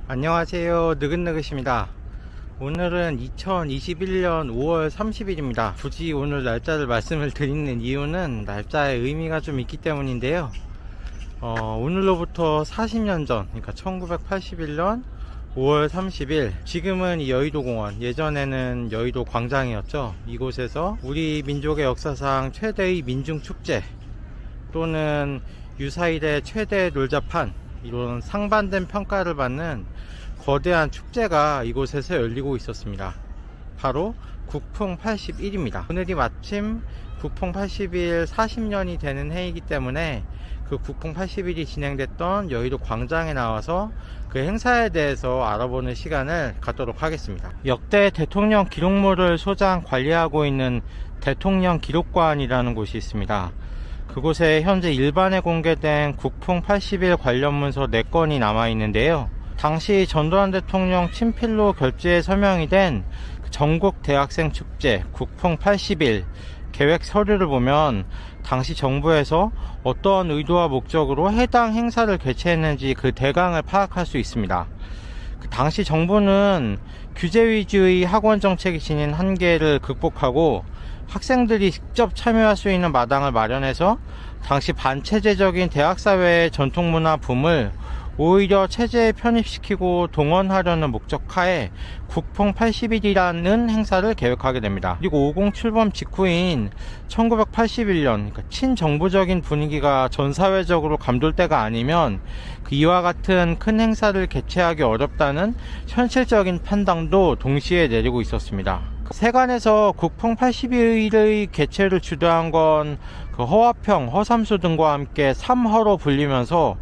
안녕하세요, 느긋느긋입니다. 오늘은 2021년 5월 30일입니다 굳이 오늘 날짜를 말씀을 드리는 이유는 날짜의 의미가 좀 있기 때문인데요. 오늘로부터 40년 전, 그러니까 1981년 5월 30일, 지금은 이 여의도공원, 예전에는 여의도 광장이었죠. 이곳에서 우리 민족의 역사상 최대의 민중축제 또는 유사일의 최대 놀자판, 이런 상반된 평가를 받는 거대한 축제가 이곳에서 열리고 있었습니다. 바로 국풍 81입니다. 오늘이 마침 국풍 81 40년이 되는 해이기 때문에 그 국풍 81이 진행됐던 여의도 광장에 나와서 그 행사에 대해서 알아보는 시간을 갖도록 하겠습니다. 역대 대통령 기록물을 소장 관리하고 있는 대통령 기록관이라는 곳이 있습니다. 그곳에 현재 일반에 공개된 국풍 81 관련 문서 4건이 남아있는데요. 당시 전두환 대통령 친필로 결재에 서명이 된 전국 대학생 축제 국풍 81 계획 서류를 보면 당시 정부에서 어떠한 의도와 목적으로 해당 행사를 개최했는지 그 대강을 파악할 수 있습니다. 당시 정부는 규제 위주의 학원 정책이 지닌 한계를 극복하고 학생들이 직접 참여할 수 있는 마당을 마련해서 당시 반체제적인 대학사회의 전통문화 붐을 오히려 체제에 편입시키고 동원하려는 목적하에 국풍 81이라는 행사를 계획하게 됩니다. 그리고 507범 직후인 1981년, 그러니까 친정부적인 분위기가 전사회적으로 감돌 때가 아니면 이와 같은 큰 행사를 개최하기 어렵다는 현실적인 판단도 동시에 내리고 있었습니다. 세관에서 국풍 81의 개최를 주도한 건 허화평, 허삼수 등과 함께 3허로 불리면서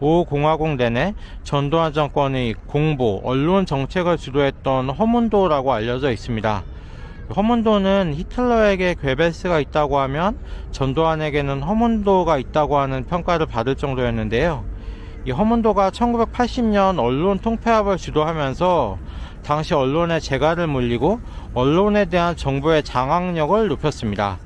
5공화국 내내 전두환 정권의 공보, 언론 정책을 주도했던 허문도라고 알려져 있습니다. 허문도는 히틀러에게 괴벨스가 있다고 하면 전두환에게는 허문도가 있다고 하는 평가를 받을 정도였는데요. 이 허문도가 1980년 언론 통폐합을 주도하면서 당시 언론의 재갈을 물리고 언론에 대한 정부의 장악력을 높였습니다.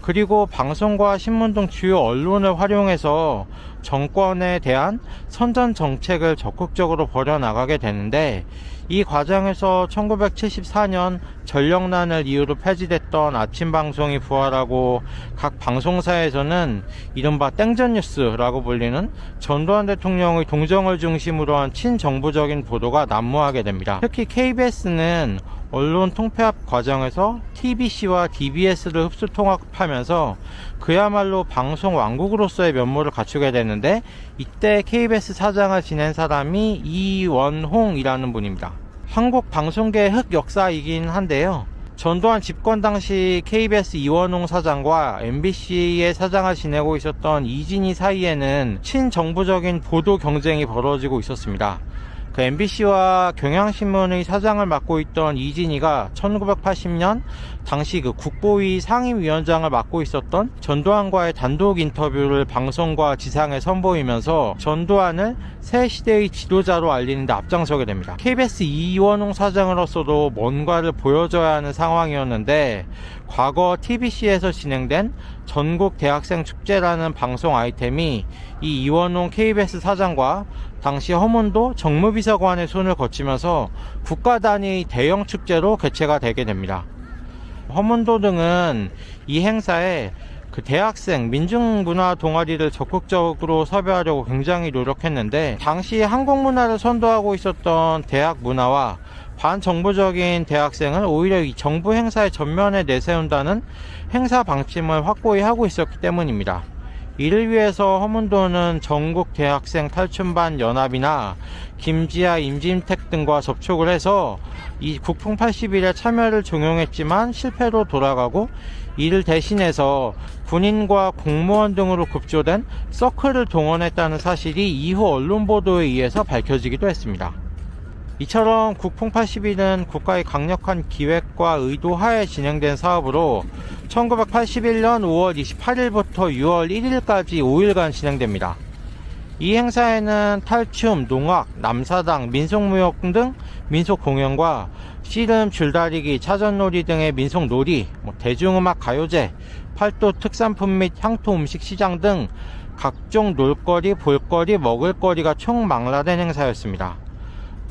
그리고 방송과 신문 등 주요 언론을 활용해서 정권에 대한 선전 정책을 적극적으로 벌여나가게 되는데, 이 과정에서 1974년 전력난을 이유로 폐지됐던 아침 방송이 부활하고 각 방송사에서는 이른바 땡전뉴스라고 불리는 전두환 대통령의 동정을 중심으로 한 친정부적인 보도가 난무하게 됩니다. 특히 KBS는 언론 통폐합 과정에서 TBC와 DBS를 흡수 통합하면서 그야말로 방송 왕국으로서의 면모를 갖추게 되는데, 이때 KBS 사장을 지낸 사람이 이원홍이라는 분입니다. 한국 방송계의 흑역사이긴 한데요. 전두환 집권 당시 KBS 이원홍 사장과 MBC의 사장을 지내고 있었던 이진희 사이에는 친정부적인 보도 경쟁이 벌어지고 있었습니다. 그 MBC와 경향신문의 사장을 맡고 있던 이진희가 1980년 당시 그 국보위 상임위원장을 맡고 있었던 전두환과의 단독 인터뷰를 방송과 지상에 선보이면서 전두환을 새 시대의 지도자로 알리는 데 앞장서게 됩니다. KBS 이원홍 사장으로서도 뭔가를 보여줘야 하는 상황이었는데, 과거 TBC에서 진행된 전국 대학생 축제라는 방송 아이템이 이 이원홍 KBS 사장과 당시 허문도 정무비서관의 손을 거치면서 국가 단위 대형 축제로 개최가 되게 됩니다. 허문도 등은 이 행사에 그 대학생 민중문화 동아리를 적극적으로 섭외하려고 굉장히 노력했는데, 당시 한국 문화를 선도하고 있었던 대학 문화와 반정부적인 대학생을 오히려 이 정부 행사의 전면에 내세운다는 행사 방침을 확고히 하고 있었기 때문입니다. 이를 위해서 허문도는 전국 대학생 탈춤반 연합이나 김지아, 임진택 등과 접촉을 해서 이 국풍 81에 참여를 종용했지만 실패로 돌아가고, 이를 대신해서 군인과 공무원 등으로 급조된 서클을 동원했다는 사실이 이후 언론 보도에 의해서 밝혀지기도 했습니다. 이처럼 국풍 81은 국가의 강력한 기획과 의도 하에 진행된 사업으로 1981년 5월 28일부터 6월 1일까지 5일간 진행됩니다. 이 행사에는 탈춤, 농악, 남사당, 민속무역 등 민속공연과 씨름, 줄다리기, 차전놀이 등의 민속놀이, 대중음악, 가요제, 팔도 특산품 및 향토 음식 시장 등 각종 놀거리, 볼거리, 먹을거리가 총망라된 행사였습니다.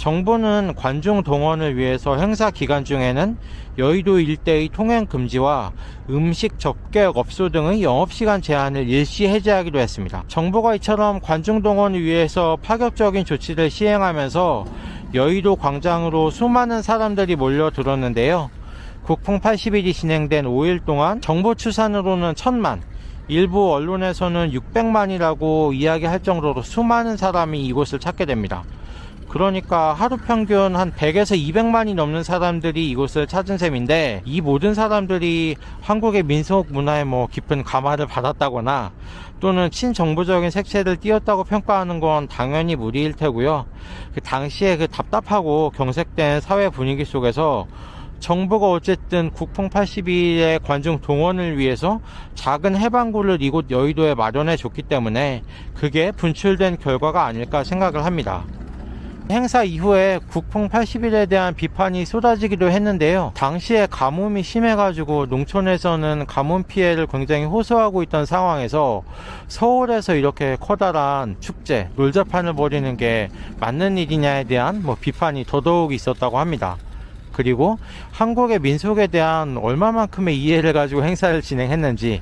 정부는 관중 동원을 위해서 행사 기간 중에는 여의도 일대의 통행 금지와 음식 접객 업소 등의 영업시간 제한을 일시 해제하기로 했습니다. 정부가 이처럼 관중 동원을 위해서 파격적인 조치를 시행하면서 여의도 광장으로 수많은 사람들이 몰려들었는데요. 국풍 80일이 진행된 5일 동안 정부 추산으로는 1000만, 일부 언론에서는 600만이라고 이야기할 정도로 수많은 사람이 이곳을 찾게 됩니다. 그러니까 하루 평균 한 100에서 200만이 넘는 사람들이 이곳을 찾은 셈인데, 이 모든 사람들이 한국의 민속 문화에 깊은 감화를 받았다거나 또는 친정부적인 색채를 띄었다고 평가하는 건 당연히 무리일 테고요. 그 당시에 그 답답하고 경색된 사회 분위기 속에서 정부가 어쨌든 국풍 80일의 관중 동원을 위해서 작은 해방구를 이곳 여의도에 마련해 줬기 때문에 그게 분출된 결과가 아닐까 생각을 합니다. 행사 이후에 국풍 80일에 대한 비판이 쏟아지기도 했는데요. 당시에 가뭄이 심해가지고 농촌에서는 가뭄 피해를 굉장히 호소하고 있던 상황에서 서울에서 이렇게 커다란 축제, 놀자판을 벌이는 게 맞는 일이냐에 대한 비판이 더더욱 있었다고 합니다. 그리고 한국의 민속에 대한 얼마만큼의 이해를 가지고 행사를 진행했는지,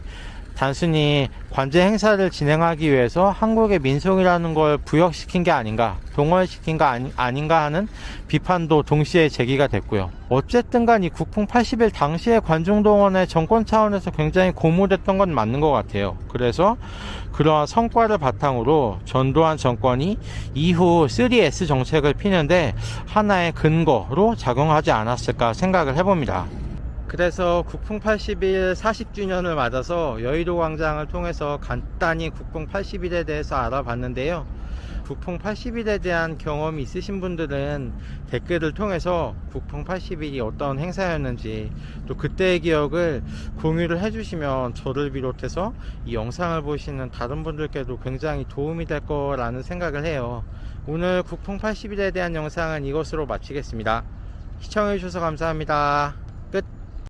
단순히 관제 행사를 진행하기 위해서 한국의 민속이라는 걸 부역시킨 게 아닌가, 동원시킨 거 아닌가 하는 비판도 동시에 제기가 됐고요. 어쨌든 간 이 국풍 80일 당시의 관중 동원에 정권 차원에서 굉장히 고무됐던 건 맞는 것 같아요. 그래서 그러한 성과를 바탕으로 전두환 정권이 이후 3S 정책을 피는데 하나의 근거로 작용하지 않았을까 생각을 해봅니다. 그래서 국풍 80일 40주년을 맞아서 여의도 광장을 통해서 간단히 국풍 80일에 대해서 알아봤는데요. 국풍 80일에 대한 경험이 있으신 분들은 댓글을 통해서 국풍 80일이 어떤 행사였는지 또 그때의 기억을 공유를 해주시면 저를 비롯해서 이 영상을 보시는 다른 분들께도 굉장히 도움이 될 거라는 생각을 해요. 오늘 국풍 80일에 대한 영상은 이것으로 마치겠습니다. 시청해주셔서 감사합니다.